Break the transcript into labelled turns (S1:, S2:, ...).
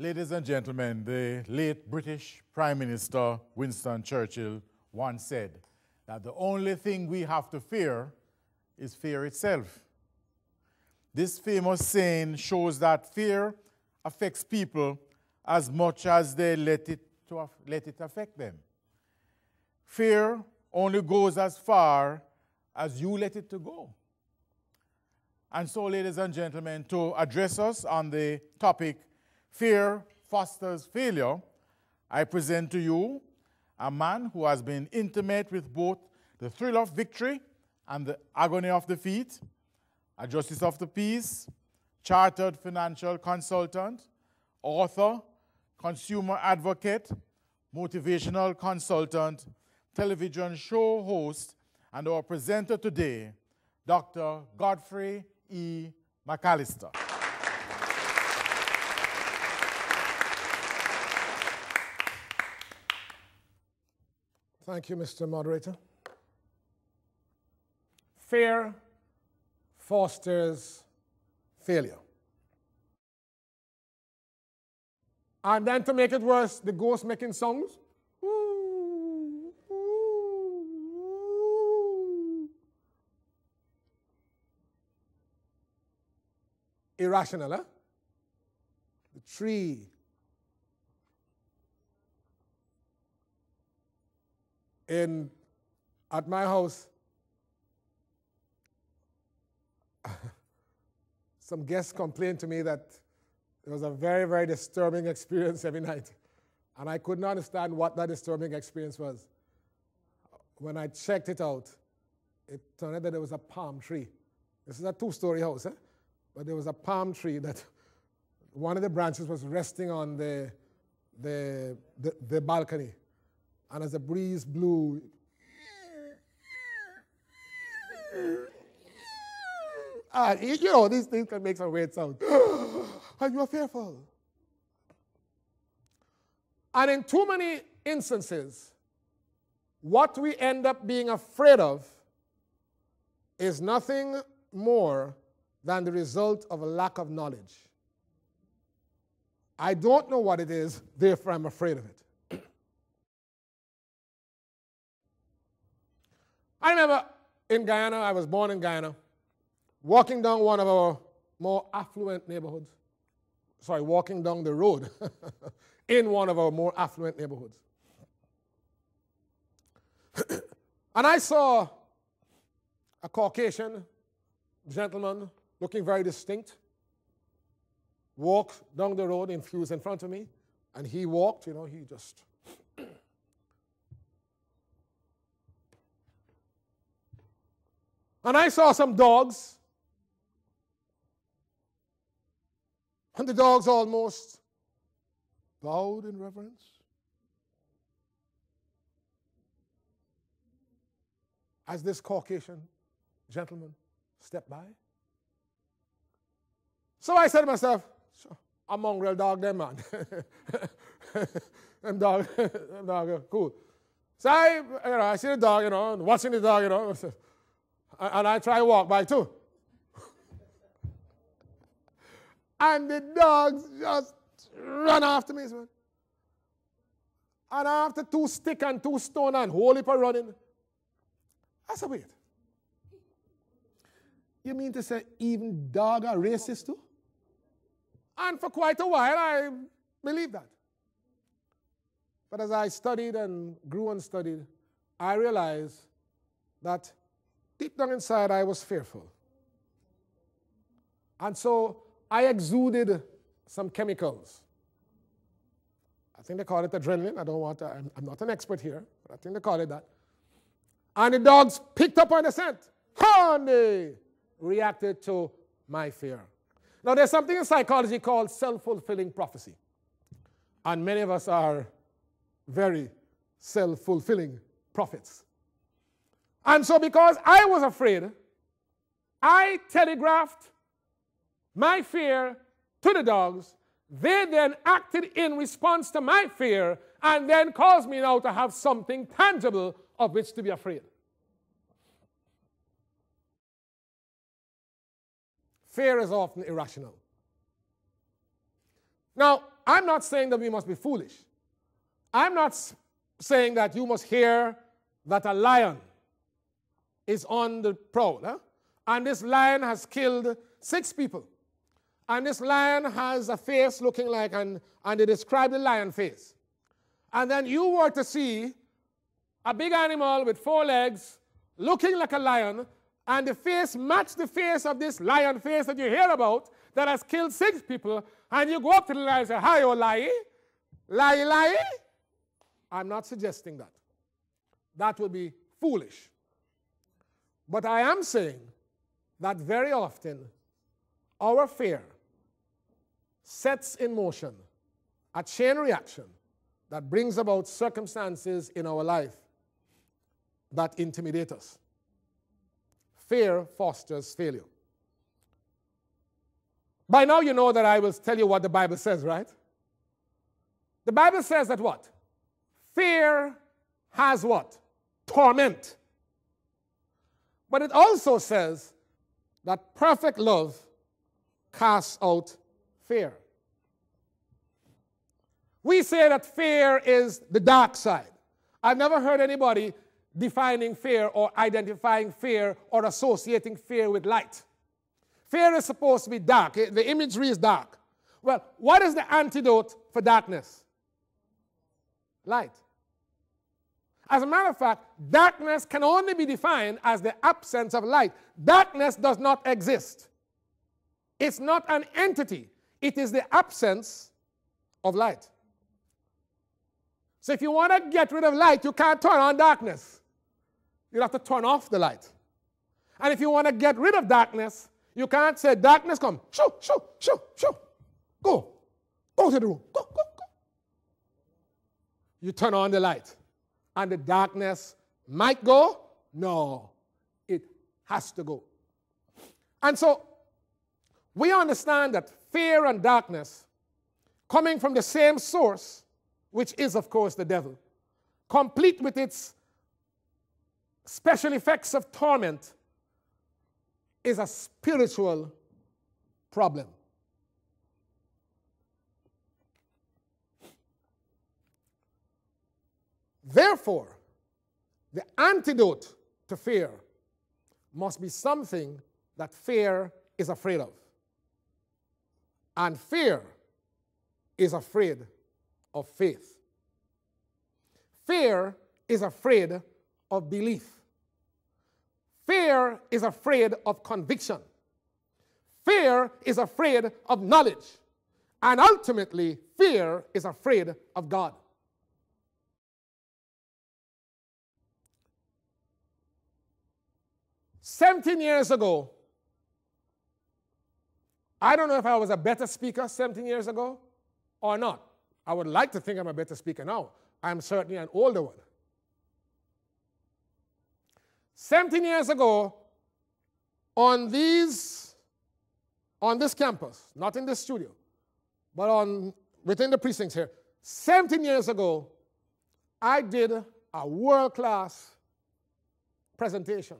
S1: Ladies and gentlemen, the late British Prime Minister Winston Churchill once said that the only thing we have to fear is fear itself. This famous saying shows that fear affects people as much as they let it affect them. Fear only goes as far as you let it to go. And so, ladies and gentlemen, to address us on the topic, Fear Fosters Failure, I present to you a man who has been intimate with both the thrill of victory and the agony of defeat, a justice of the peace, chartered financial consultant, author, consumer advocate, motivational consultant, television show host, and our presenter today, Dr. Godfrey McAllister.
S2: Thank you, Mr. Moderator. Fear fosters failure. And then to make it worse, the ghost making songs. Ooh, ooh, ooh. Irrational, huh? The tree. At my house, some guests complained to me that it was a very, very disturbing experience every night. And I could not understand what that disturbing experience was. When I checked it out, it turned out that there was a palm tree. This is a two-story house, but there was a palm tree that one of the branches was resting on the balcony. And as the breeze blew, these things can make some weird sound. And you're fearful. And in too many instances, what we end up being afraid of is nothing more than the result of a lack of knowledge. I don't know what it is, therefore I'm afraid of it. I remember in Guyana, I was born in Guyana, walking down one of our more affluent neighborhoods. Sorry, walking down the road in one of our more affluent neighborhoods. And I saw a Caucasian gentleman looking very distinct walk down the road and he was in front of me. And he walked, he just... And I saw some dogs, and the dogs almost bowed in reverence. As this Caucasian gentleman stepped by. So I said to myself, I'm mongrel dog them, man. them dog, cool. So I see the dog, and watching the dog, and I try to walk by too. And the dogs just run after me, man. And after 2 sticks and 2 stones and whole heap of running, I said, wait. You mean to say even dogs are racist too? And for quite a while, I believed that. But as I studied and grew and studied, I realized that deep down inside, I was fearful. And so I exuded some chemicals. I think they call it adrenaline. I'm not an expert here, but I think they call it that. And the dogs picked up on the scent. And they reacted to my fear. Now, there's something in psychology called self-fulfilling prophecy. And many of us are very self-fulfilling prophets. And so because I was afraid, I telegraphed my fear to the dogs. They then acted in response to my fear and then caused me now to have something tangible of which to be afraid. Fear is often irrational. Now, I'm not saying that we must be foolish. I'm not saying that you must hear that a lion is on the prowl. Huh? And this lion has killed 6 people. And this lion has a face looking like, and they describe the lion face. And then you were to see a big animal with 4 legs looking like a lion, and the face matched the face of this lion face that you hear about that has killed 6 people, and you go up to the lion and say, "Hi, oh, lie, lie, lie." I'm not suggesting that. That would be foolish. But I am saying that very often our fear sets in motion a chain reaction that brings about circumstances in our life that intimidate us. Fear fosters failure. By now you know that I will tell you what the Bible says, right? The Bible says that what? Fear has what? Torment. But it also says that perfect love casts out fear. We say that fear is the dark side. I've never heard anybody defining fear or identifying fear or associating fear with light. Fear is supposed to be dark. The imagery is dark. Well, what is the antidote for darkness? Light. As a matter of fact, darkness can only be defined as the absence of light. Darkness does not exist. It's not an entity. It is the absence of light. So if you want to get rid of light, you can't turn on darkness. You have to turn off the light. And if you want to get rid of darkness, you can't say, "Darkness, come. Shoo, shoo, shoo, shoo. Go. Go to the room. Go, go, go." You turn on the light. And the darkness might go. No, it has to go. And so we understand that fear and darkness, coming from the same source, which is, of course, the devil, complete with its special effects of torment, is a spiritual problem. Therefore, the antidote to fear must be something that fear is afraid of. And fear is afraid of faith. Fear is afraid of belief. Fear is afraid of conviction. Fear is afraid of knowledge. And ultimately, fear is afraid of God. "17 years ago, I don't know if I was a better speaker 17 years ago or not. I would like to think I'm a better speaker now. I'm certainly an older one. 17 years ago, on this campus, not in this studio, but within the precincts here, 17 years ago, I did a world-class presentation.